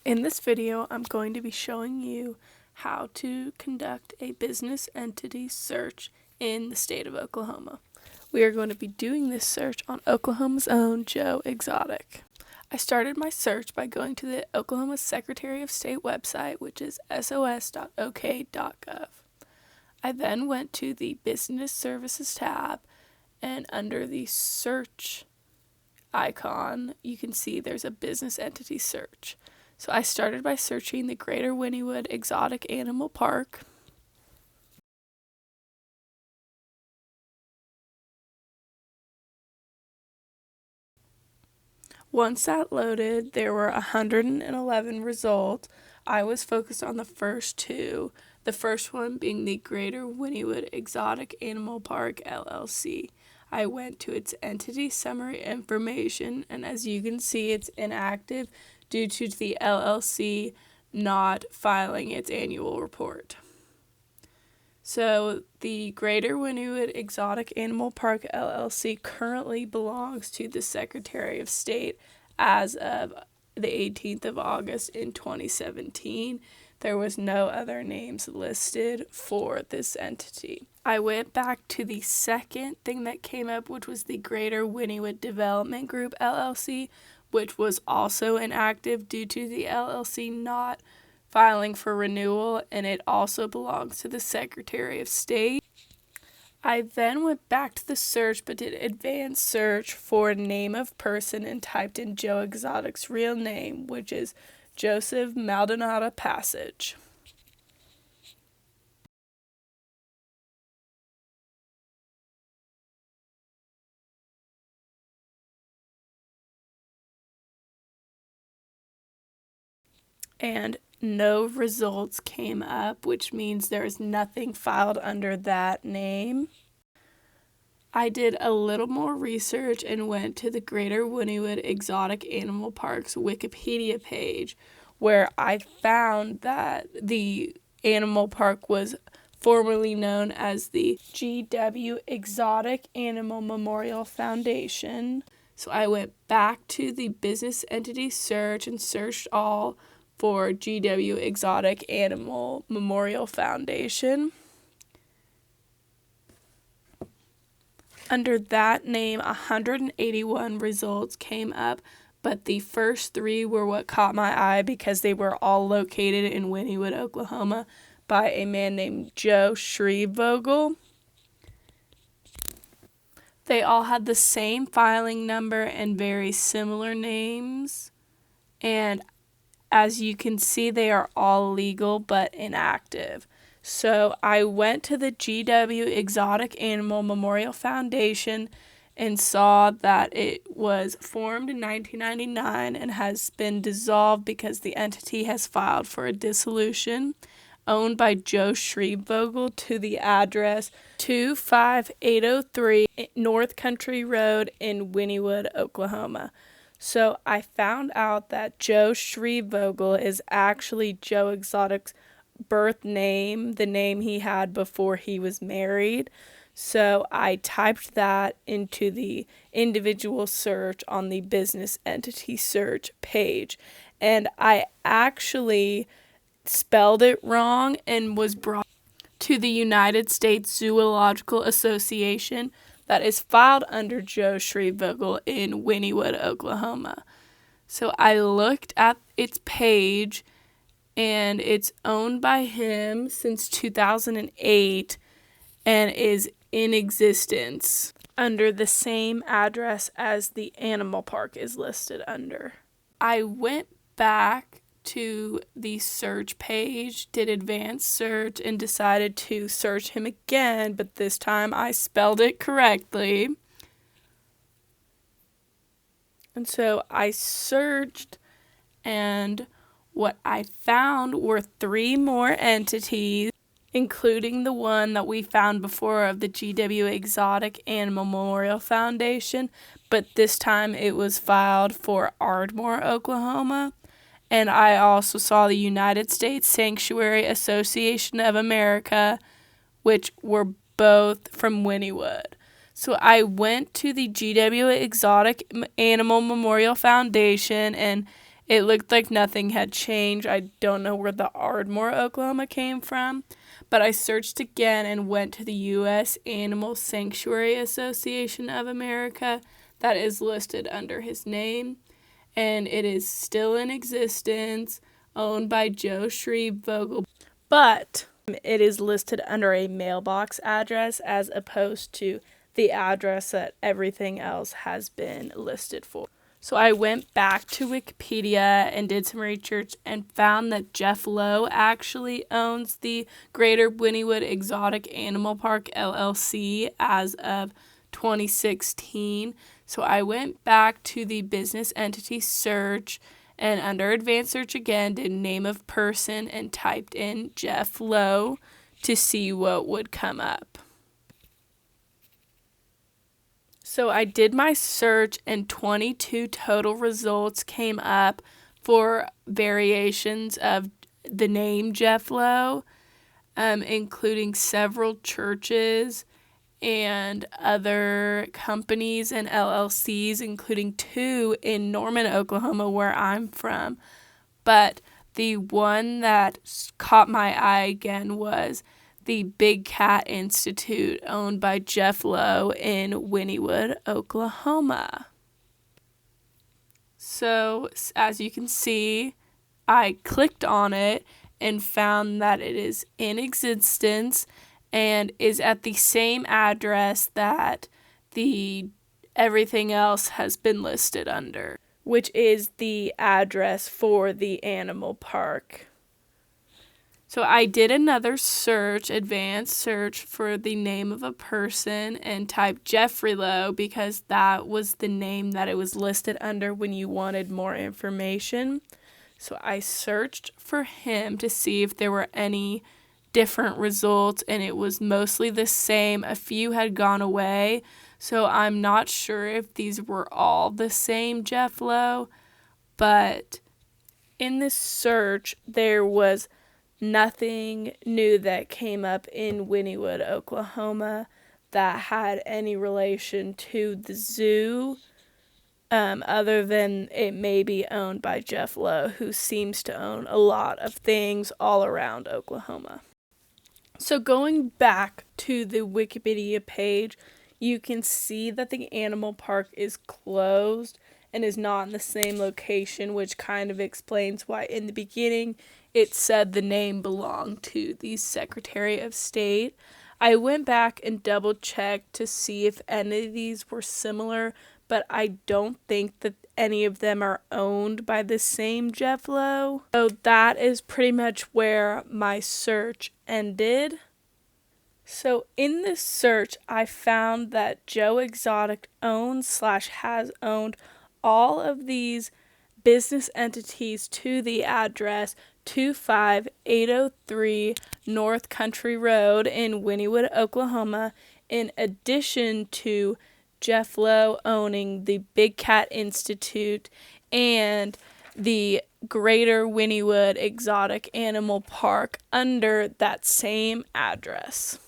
In this video, I'm going to be showing you how to conduct a business entity search in the state of Oklahoma. We are going to be doing this search on Oklahoma's own Joe Exotic. I started my search by going to the Oklahoma Secretary of State website, which is sos.ok.gov. I then went to the Business Services tab, and under the search icon, you can see there's a business entity search. So I started by searching the Greater Wynnewood Exotic Animal Park. Once that loaded, there were 111 results. I was focused on the first two, the first one being the Greater Wynnewood Exotic Animal Park, LLC. I went to its entity summary information, and as you can see, it's inactive due to the LLC not filing its annual report. So the Greater Wynnewood Exotic Animal Park, LLC currently belongs to the Secretary of State as of the 18th of August in 2017. There was no other names listed for this entity. I went back to the second thing that came up, which was the Greater Wynnewood Development Group, LLC, which was also inactive due to the LLC not filing for renewal, and it also belongs to the Secretary of State. I then went back to the search but did advanced search for name of person and typed in Joe Exotic's real name, which is Joseph Maldonado Passage. And no results came up, which means there's nothing filed under that name. I did a little more research and went to the Greater Wynnewood Exotic Animal Park's Wikipedia page, where I found that the animal park was formerly known as the GW Exotic Animal Memorial Foundation. So I went back to the business entity search and searched all for GW Exotic Animal Memorial Foundation. Under that name, 181 results came up, but the first three were what caught my eye because they were all located in Wynnewood, Oklahoma, by a man named Joe Schrievogel. They all had the same filing number and very similar names, and as you can see, they are all legal but inactive. So I went to the GW Exotic Animal Memorial Foundation and saw that it was formed in 1999 and has been dissolved because the entity has filed for a dissolution, owned by Joe Schrievogel, to the address 25803 North Country Road in Wynnewood, Oklahoma. So I found out that Joe Schrievogel is actually Joe Exotic's birth name, the name he had before he was married. So I typed that into the individual search on the business entity search page, and I actually spelled it wrong and was brought to the United States Zoological Association that is filed under Joe Schrievogel in Wynnewood, Oklahoma. So I looked at its page, and it's owned by him since 2008 and is in existence under the same address as the animal park is listed under. I went back to the search page, did advanced search, and decided to search him again, but this time I spelled it correctly. And so I searched, and what I found were 3 more entities, including the one that we found before of the GW Exotic Animal Memorial Foundation, but this time it was filed for Ardmore, Oklahoma. And I also saw the United States Sanctuary Association of America, which were both from Wynnewood. So I went to the GW Exotic Animal Memorial Foundation and It looked like nothing had changed. I don't know where the Ardmore, Oklahoma came from, but I searched again and went to the U.S. Animal Sanctuary Association of America that is listed under his name, and it is still in existence, owned by Joe Shreve Vogel, but it is listed under a mailbox address as opposed to the address that everything else has been listed for. So I went back to Wikipedia and did some research and found that Jeff Lowe actually owns the Greater Wynnewood Exotic Animal Park LLC as of 2016. So I went back to the business entity search and under advanced search again did name of person and typed in Jeff Lowe to see what would come up. So I did my search and 22 total results came up for variations of the name Jeff Lowe, including several churches and other companies and LLCs, including 2 in Norman, Oklahoma, where I'm from. But the one that caught my eye again was the Big Cat Institute, owned by Jeff Lowe in Wynnewood, Oklahoma. So, as you can see, I clicked on it and found that it is in existence and is at the same address that the everything else has been listed under, which is the address for the animal park. So I did another search, advanced search for the name of a person and typed Jeffrey Lowe because that was the name that it was listed under when you wanted more information. So I searched for him to see if there were any different results, and it was mostly the same. A few had gone away, so I'm not sure if these were all the same Jeff Lowe, but in this search there was nothing new that came up in Wynnewood, Oklahoma that had any relation to the zoo, other than it may be owned by Jeff Lowe, who seems to own a lot of things all around Oklahoma. So going back to the Wikipedia page, you can see that the animal park is closed and is not in the same location, which kind of explains why in the beginning it said the name belonged to the Secretary of State. I went back and double checked to see if any of these were similar, but I don't think that any of them are owned by the same Jeff Lowe. So that is pretty much where my search ended. So in this search, I found that Joe Exotic owns/has owned all of these business entities to the address 25803 North Country Road in Wynnewood, Oklahoma, in addition to Jeff Lowe owning the Big Cat Institute and the Greater Wynnewood Exotic Animal Park under that same address.